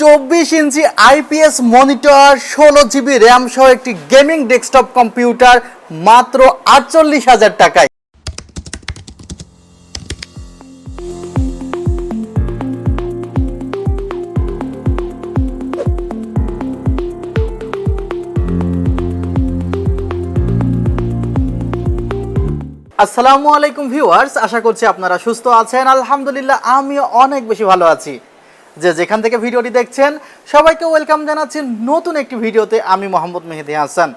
24 ইঞ্চি IPS monitor 16 GB RAM সহ একটি gaming desktop computer মাত্র 48,000 টাকায়। আসসালামু আলাইকুম ভিউয়ার্স, আশা করছি আপনারা সুস্থ আছেন। আলহামদুলিল্লাহ আমিও অনেক বেশি ভালো আছি। যেখান থেকে ভিডিওটি দেখছেন সবাইকে ওয়েলকাম জানাচ্ছি নতুন একটি ভিডিওতে। আমি মোহাম্মদ মেহেদি হাসান।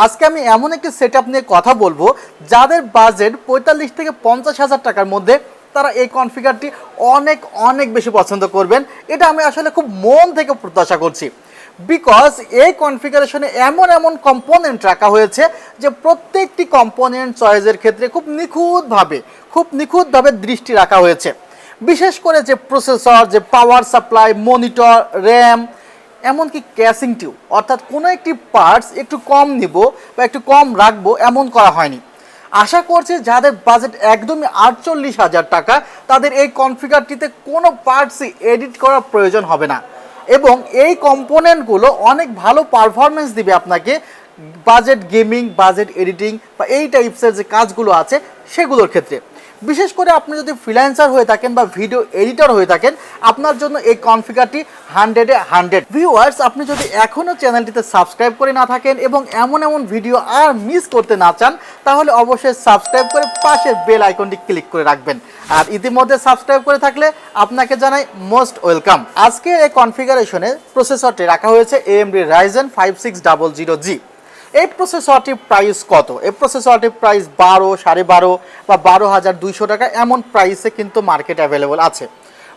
আজকে আমি এমন একটি সেটআপ নিয়ে কথা বলবো যাদের বাজেট 45 থেকে 50,000 টাকার মধ্যে, তারা এই কনফিগারটি অনেক অনেক বেশি পছন্দ করবেন। এটা আমি আসলে খুব মন থেকে প্রত্যাশা করছি, বিকজ এই কনফিগারেশনে এমন কম্পোনেন্ট রাখা হয়েছে যে প্রত্যেকটি কম্পোনেন্ট চয়েসের ক্ষেত্রে খুব নিখুঁতভাবে দৃষ্টি রাখা হয়েছে। বিশেষ করে যে প্রসেসর, যে পাওয়ার সাপ্লাই, মনিটর, র্যাম, এমনকি ক্যাসিং টিউব, অর্থাৎ কোনো একটি পার্টস একটু কম নিব বা একটু কম রাখবো এমন করা হয়নি। আশা করছি যাদের বাজেট একদমই 48,000 টাকা, তাদের এই কনফিগারটিতে কোনো পার্টসই এডিট করার প্রয়োজন হবে না এবং এই কম্পোনেন্টগুলো অনেক ভালো পারফরমেন্স দিবে আপনাকে বাজেট গেমিং, বাজেট এডিটিং বা এই টাইপসের যে কাজগুলো আছে সেগুলোর ক্ষেত্রে। বিশেষ করে আপনি যদি ফ্রিল্যান্সার হয়ে থাকেন বা ভিডিও এডিটর হয়ে থাকেন, আপনার জন্য এই কনফিগারটি 100-এ 100। ভিউয়ার্স, আপনি যদি এখনও চ্যানেলটিতে সাবস্ক্রাইব করে না থাকেন এবং এমন ভিডিও আর মিস করতে না চান, তাহলে অবশ্যই সাবস্ক্রাইব করে পাশের বেল আইকনটি ক্লিক করে রাখবেন। আর ইতিমধ্যে সাবস্ক্রাইব করে থাকলে আপনাকে জানাই মোস্ট ওয়েলকাম। আজকে এই কনফিগারেশনে প্রসেসরটি রাখা হয়েছে AMD Ryzen 5600G। এই প্রসেসরটির প্রাইস কত? এই প্রসেসরটির প্রাইস 12,500 বা 12,200 টাকা, এমন প্রাইসে কিন্তু মার্কেট অ্যাভেলেবল আছে।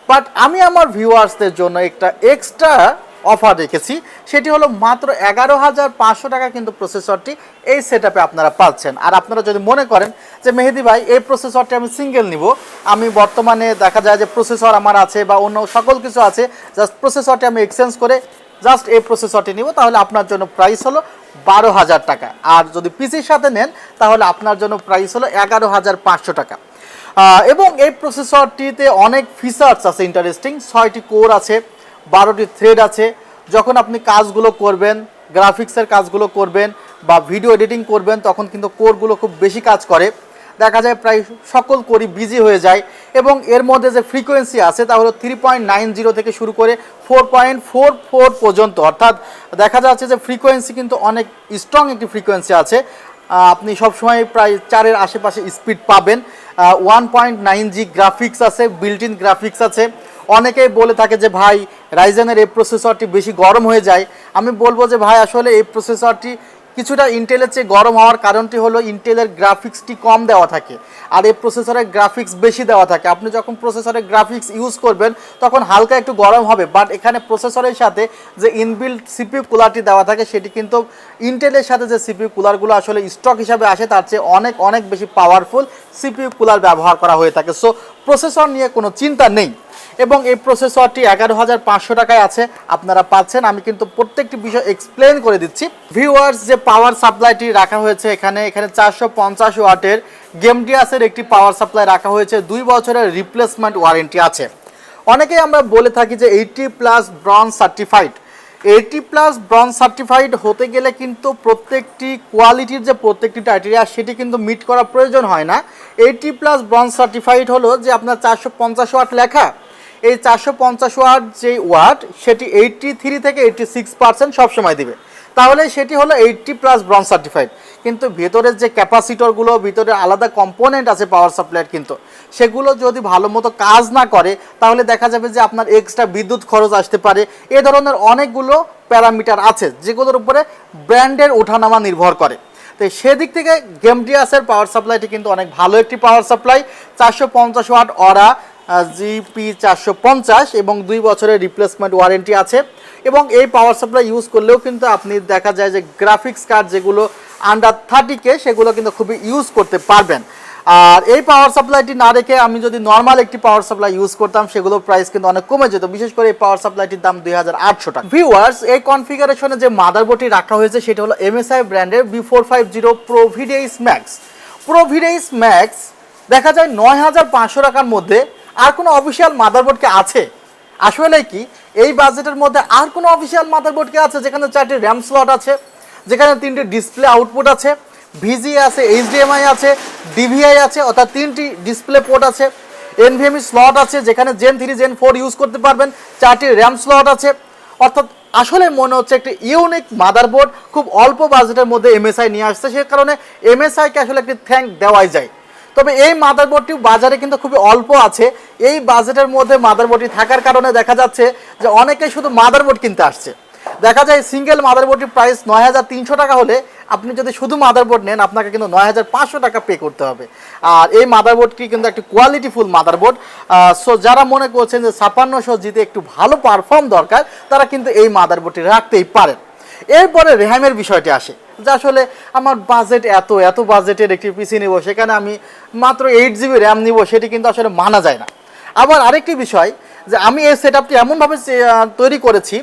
বাট আমি আমার ভিউয়ার্সদের জন্য একটা এক্সট্রা অফার রেখেছি, সেটি হলো মাত্র 11,500 টাকা কিন্তু প্রসেসরটি এই সেটআপে আপনারা পাচ্ছেন। আর আপনারা যদি মনে করেন যে মেহেদি ভাই এই প্রসেসরটি আমি সিঙ্গেল নিব, আমি বর্তমানে দেখা যায় যে প্রসেসর আমার আছে বা অন্য সকল কিছু আছে, জাস্ট প্রসেসরটি আমি এক্সচেঞ্জ করে জাস্ট এই প্রসেসরটি নিব, তাহলে আপনার জন্য প্রাইস হলো 12,000 টাকা। আর যদি পিসির সাথে নেন তাহলে আপনার জন্য প্রাইস হলো 11,500 টাকা। এবং এই প্রসেসরটিতে অনেক ফিচার্স আছে ইন্টারেস্টিং। 6টি কোর আছে, 12টি থ্রেড আছে। যখন আপনি কাজগুলো করবেন, গ্রাফিক্সের কাজগুলো করবেন বা ভিডিও এডিটিং করবেন, তখন কিন্তু কোরগুলো খুব বেশি কাজ করে, দেখা যায় প্রায় সকল কোরই বিজি হয়ে যায়। এবং এর মধ্যে যে ফ্রিকোয়েন্সি আছে তা হলো 3.90 থেকে শুরু করে 4.44 পর্যন্ত, অর্থাৎ দেখা যাচ্ছে যে ফ্রিকোয়েন্সি কিন্তু অনেক স্ট্রং একটি ফ্রিকোয়েন্সি আছে। আপনি সবসময় প্রায় 4-এর আশেপাশে স্পিড পাবেন। 1.9G গ্রাফিক্স আছে, বিল্ট ইন গ্রাফিক্স আছে। অনেকেই বলে থাকে যে ভাই রাইজেনের এই প্রসেসরটি বেশি গরম হয়ে যায়। আমি বলবো যে ভাই আসলে এই প্রসেসরটি কিছুটা ইন্টেলের চেয়ে গরম হওয়ার কারণটি হলো ইন্টেলের গ্রাফিক্সটি কম দেওয়া থাকে আর এই প্রসেসরের গ্রাফিক্স বেশি দেওয়া থাকে। আপনি যখন প্রসেসরের গ্রাফিক্স ইউজ করবেন তখন হালকা একটু গরম হবে, বাট এখানে প্রসেসরের সাথে যে ইনবিল্ট সিপিইউ কুলারটি দেওয়া থাকে সেটি কিন্তু ইন্টেলের সাথে যে সিপিইউ কুলারগুলো আসলে স্টক হিসাবে আসে তার চেয়ে অনেক বেশি পাওয়ারফুল সিপিইউ কুলার ব্যবহার করা হয়ে থাকে। সো প্রসেসর নিয়ে কোনো চিন্তা নেই। এবং এই প্রসেসরটি 11,500 টাকায় আছে, আপনারা পাচ্ছেন। আমি কিন্তু প্রত্যেকটি বিষয় এক্সপ্লেন করে দিচ্ছি। ভিউয়ার্স, যে পাওয়ার সাপ্লাইটি রাখা হয়েছে এখানে 450 ওয়াটের গেমডিয়াসের একটি পাওয়ার সাপ্লাই রাখা হয়েছে। 2 বছরের রিপ্লেসমেন্ট ওয়ারেন্টি আছে। অনেকেই আমরা বলে থাকি যে 80+ ব্রঞ্জ সার্টিফাইড। 80+ ব্রঞ্জ সার্টিফাইড হতে গেলে কিন্তু প্রত্যেকটি কোয়ালিটির যে প্রত্যেকটি ক্রাইটেরিয়া সেটি কিন্তু মিট করা প্রয়োজন হয় না। 80+ ব্রঞ্জ সার্টিফাইড হলো যে আপনার 450 ওয়াট লেখা, এই 450 ওয়াট যে ওয়াট সেটি 83 থেকে 86% সবসময় দিবে, তাহলে সেটি হলো 80+ ব্রঞ্জ সার্টিফাইড। কিন্তু ভেতরের যে ক্যাপাসিটরগুলো, ভিতরে আলাদা কম্পোনেন্ট আছে পাওয়ার সাপ্লাইয়ের, কিন্তু সেগুলো যদি ভালো মতো কাজ না করে তাহলে দেখা যাবে যে আপনার এক্সট্রা বিদ্যুৎ খরচ আসতে পারে। এ ধরনের অনেকগুলো প্যারামিটার আছে যেগুলোর উপরে ব্র্যান্ডের ওঠানামা নির্ভর করে। তো সেদিক থেকে গেমডিয়াসের পাওয়ার সাপ্লাইটি কিন্তু অনেক ভালো একটি পাওয়ার সাপ্লাই। 450 ওয়াট অরা GP450 এবং 2 বছরের রিপ্লেসমেন্ট ওয়ারেন্টি আছে। এবং এই পাওয়ার সাপ্লাই ইউজ করলেও কিন্তু আপনি দেখা যায় যে গ্রাফিক্স কার্ড যেগুলো আন্ডার 30K সেগুলো কিন্তু খুবই ইউজ করতে পারবেন। আর এই পাওয়ার সাপ্লাইটি না রেখে আমি যদি নর্মাল একটি পাওয়ার সাপ্লাই ইউজ করতাম সেগুলোর প্রাইস কিন্তু অনেক কমে যেত। বিশেষ করে এই পাওয়ার সাপ্লাইটির দাম 2,800 টাকা। ভিউয়ার্স, এই কনফিগারেশনে যে মাদারবোর্ডটি রাখা হয়েছে সেটা হলো MSI ব্র্যান্ডের B450 Provideis Max। Provideis Max দেখা যায় 9,500 টাকার মধ্যে। আর কোনো অফিসিয়াল মাদারবোর্ড কি আছে? আসলে কি এই বাজেটের মধ্যে আর কোনো অফিসিয়াল মাদারবোর্ড কি আছে যেখানে 4টি র্যাম স্লট আছে, যেখানে 3টি ডিসপ্লে আউটপুট আছে, ভিজিএ আছে, এইচডিএমআই আছে, ডিভিআই আছে, অর্থাৎ 3টি ডিসপ্লে পোর্ট আছে, এনভিএমই স্লট আছে, যেখানে জেন 3 জেন 4 ইউজ করতে পারবেন, 4টি র্যাম স্লট আছে। অর্থাৎ আসলে মনে হচ্ছে একটি ইউনিক মাদারবোর্ড খুব অল্প বাজেটের মধ্যে এমএসআই নিয়ে আসছে, সে কারণে এমএসআইকে আসলে একটি থ্যাঙ্ক দেওয়াই যায়। তবে এই মাদারবোর্ডটি বাজারে কিন্তু খুবই অল্প আছে। এই বাজেটের মধ্যে মাদারবোর্ডটি থাকার কারণে দেখা যাচ্ছে যে অনেকেই শুধু মাদারবোর্ড কিনতে আসছে। দেখা যায় সিঙ্গেল মাদারবোর্ডটির প্রাইস 9300 টাকা হলে আপনি যদি শুধু মাদারবোর্ড নেন আপনাকে কিন্তু 9500 টাকা পে করতে হবে। আর এই মাদারবোর্ডটি কিন্তু একটি কোয়ালিটিফুল মাদারবোর্ড। সো যারা মনে করছেন যে 5600 জিতে একটু ভালো পারফর্ম দরকার, তারা কিন্তু এই মাদারবোর্ডটি রাখতেই পারেন। এরপরে র্যামের বিষয়টি আসে, যে আসলে আমার বাজেট এত বাজেটের একটি পিসি নিব, সেখানে আমি মাত্র 8GB র্যাম নিব, সেটি কিন্তু আসলে মানা যায় না। আবার আরেকটি বিষয়, যে আমি এই সেটআপটি এমনভাবে তৈরি করেছি,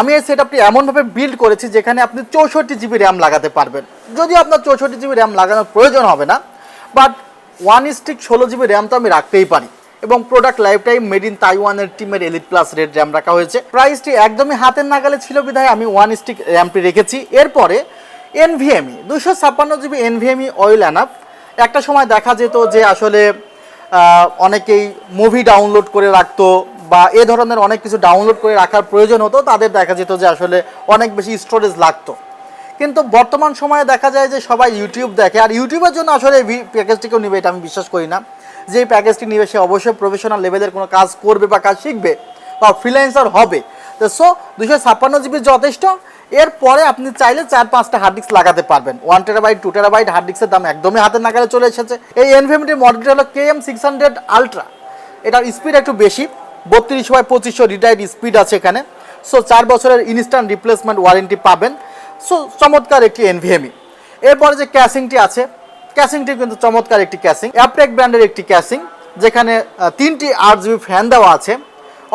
আমি এই সেটআপটি এমনভাবে বিল্ড করেছি যেখানে আপনি 64GB র্যাম লাগাতে পারবেন। যদিও আপনার 64GB র্যাম লাগানোর প্রয়োজন হবে না, বাট 1:16GB র্যাম তো আমি রাখতেই পারি। এবং product life time made in তাইওয়ানের টিমের এলিট প্লাস রেড র্যাম রাখা হয়েছে। প্রাইসটি একদমই হাতের নাগালে ছিল বিধায় আমি 1 র্যামটি রেখেছি। এরপরে NVMe 256GB NVMe oil enough. একটা সময় দেখা যেত যে আসলে অনেকেই মুভি ডাউনলোড করে রাখতো বা এ ধরনের অনেক কিছু ডাউনলোড করে রাখার প্রয়োজন হতো, তাদের দেখা যেত যে আসলে অনেক বেশি স্টোরেজ লাগতো। কিন্তু বর্তমান সময়ে দেখা যায় যে সবাই ইউটিউব দেখে, আর ইউটিউবের জন্য আসলে এই প্যাকেজটিকেও নিবে এটা আমি বিশ্বাস করি না। যে এই প্যাকেজটি নিবে সে অবশ্যই প্রফেশনাল লেভেলের কোনো কাজ করবে বা কাজ শিখবে বা ফ্রিল্যান্সার হবে। তো সো 256GB যথেষ্ট। এরপরে আপনি চাইলে 4-5টা হার্ড ডিস্ক লাগাতে পারবেন। 1TB 2TB হার্ড ডিস্কের দাম একদমই হাতের নাগালে চলে এসেছে। এই এনভিএমটির মডেলটি হলো KM600 আলট্রা। এটার স্পিড একটু বেশি, 32/2500 রিটায়ার্ড স্পিড আছে এখানে। সো 4 বছরের ইনস্ট্যান্ট রিপ্লেসমেন্ট ওয়ারেন্টি পাবেন। সো চমৎকার একটি এনভিএমই। এরপরে যে ক্যাসিংটি আছে, ক্যাসিংটি কিন্তু চমৎকার একটি ক্যাসিং, অ্যাপটেক ব্র্যান্ডের একটি ক্যাসিং, যেখানে 3টি RGB ফ্যান দেওয়া আছে।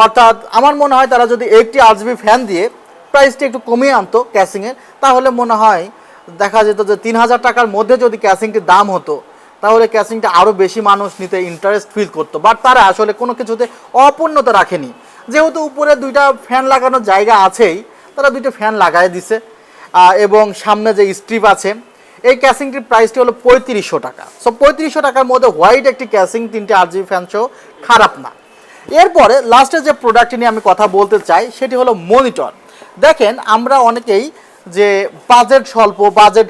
অর্থাৎ আমার মনে হয় তারা যদি 1টি RGB ফ্যান দিয়ে প্রাইসটি একটু কমিয়ে আনতো ক্যাসিংয়ের, তাহলে মনে হয় দেখা যেত যে 3000 টাকার মধ্যে যদি ক্যাসিংটির দাম হতো, তাহলে ক্যাসিংটা আরও বেশি মানুষ নিতে ইন্টারেস্ট ফিল করতো। বাট তারা আসলে কোনো কিছুতে অপূর্ণতা রাখেনি। যেহেতু উপরে 2টা ফ্যান লাগানোর জায়গা আছেই, তারা 2টা ফ্যান লাগাই দিছে। এবং সামনে যে স্ট্রিপ আছে, এই ক্যাসিংটির প্রাইসটি হলো 3500 টাকা। সো 3500 টাকার মধ্যে হোয়াইট একটি ক্যাসিং, 3টে RGB ফ্যান সহ খারাপ না। এরপরে লাস্টে যে প্রোডাক্টটি নিয়ে আমি কথা বলতে চাই সেটি হলো মনিটর। দেখেন আমরা অনেকেই যে বাজেট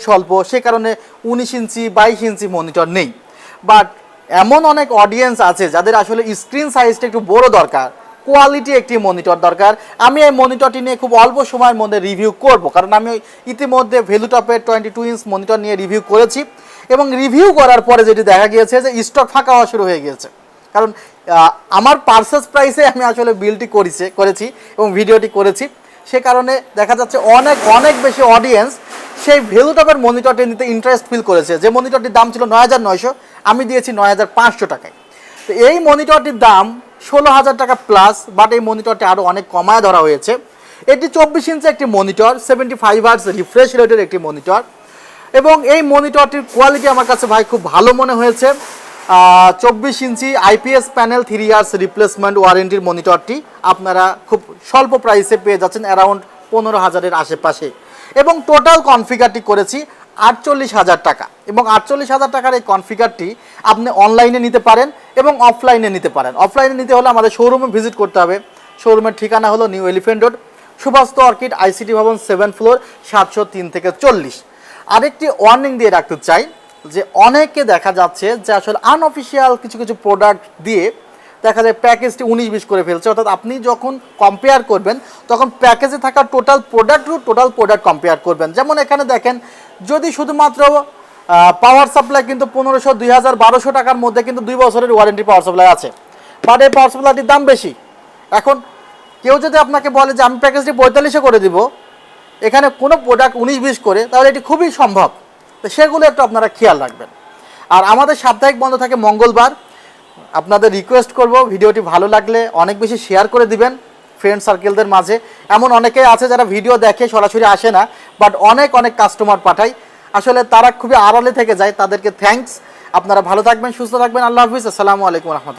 স্বল্প সে কারণে 19 ইঞ্চি 22 ইঞ্চি মনিটর নেই। বাট এমন অনেক অডিয়েন্স আছে যাদের আসলে স্ক্রিন সাইজটা একটু বড় দরকার, কোয়ালিটি একটি মনিটর দরকার। আমি এই মনিটরটি নিয়ে খুব অল্প সময়ের মধ্যে রিভিউ করব, কারণ আমি ইতিমধ্যে ভ্যালুটপের 22 ইঞ্চ মনিটর নিয়ে রিভিউ করেছি। এবং রিভিউ করার পরে যেটি দেখা গিয়েছে যে স্টক ফাঁকা হওয়া শুরু হয়ে গিয়েছে। কারণ আমার পারচেস প্রাইসে আমি আসলে বিলটি করেছি এবং ভিডিওটি করেছি, সে কারণে দেখা যাচ্ছে অনেক বেশি অডিয়েন্স সেই ভ্যালুটপের মনিটরটি নিতে ইন্টারেস্ট ফিল করেছে। যে মনিটরটির দাম ছিল 9900, আমি দিয়েছি 9500 টাকায়। তো এই মনিটরটির দাম 16000 টাকা প্লাস, বাট এই মনিটরটি আরও অনেক কমায় ধরা হয়েছে। এটি 24 ইঞ্চি একটি মনিটর, 75 হার্টজ রিফ্রেশ রেটের একটি মনিটর। এবং এই মনিটরটির কোয়ালিটি আমার কাছে ভাই খুব ভালো মনে হয়েছে। 24 ইঞ্চি IPS প্যানেল, 3 ইয়ার্স রিপ্লেসমেন্ট ওয়ারেন্টির মনিটরটি আপনারা খুব স্বল্প প্রাইসে পেয়ে যাচ্ছেন, অ্যারাউন্ড 15000-এর আশেপাশে। এবং টোটাল কনফিগারটি করেছি 48000 টাকা। এবং 48000 টাকার এই কনফিগারটি আপনি অনলাইনে নিতে পারেন এবং অফলাইনে নিতে পারেন। অফলাইনে নিতে হলে আমাদের শোরুমে ভিজিট করতে হবে। শোরুমের ঠিকানা হলো New Elephant Road, Suvastu Orchid, ICT ভবন 7 ফ্লোর, 703 থেকে 40। আরেকটি ওয়ার্নিং দিয়ে রাখতে চাই যে অনেকে দেখা যাচ্ছে যে আসলে আনঅফিসিয়াল কিছু প্রোডাক্ট দিয়ে দেখা যায় প্যাকেজটি 19-20 করে ফেলছে। অর্থাৎ আপনি যখন কম্পেয়ার করবেন তখন প্যাকেজে থাকা টোটাল প্রোডাক্ট কম্পেয়ার করবেন। যেমন এখানে দেখেন, যদি শুধুমাত্র পাওয়ার সাপ্লাই কিন্তু 1500, 2000, 1200 টাকার মধ্যে কিন্তু 2 বছরের ওয়ারেন্টি পাওয়ার সাপ্লাই আছে, বাট এই পাওয়ার সাপ্লাইটির দাম বেশি। এখন কেউ যদি আপনাকে বলে যে আমি প্যাকেজটি 45-এ করে দিব, এখানে কোনো প্রোডাক্ট 19-20 করে, তাহলে এটি খুবই সম্ভব। তো সেগুলো একটু আপনারা খেয়াল রাখবেন। আর আমাদের সাপ্তাহিক বন্ধ থাকে মঙ্গলবার। আপনাদের রিকোয়েস্ট করব ভিডিওটি ভালো লাগলে অনেক বেশি শেয়ার করে দিবেন ফ্রেন্ড সার্কেলদের মাঝে। এমন অনেকেই আছে যারা ভিডিও দেখে সরাসরি আসে না, বাট অনেক কাস্টমার পাঠায়, আসলে তারা খুবই আড়ালে থেকে যায়, তাদেরকে থ্যাঙ্কস। আপনারা ভালো থাকবেন, সুস্থ থাকবেন। আল্লাহ হাফিজ, আসসালামু আলাইকুম রহমতুল্লাহ।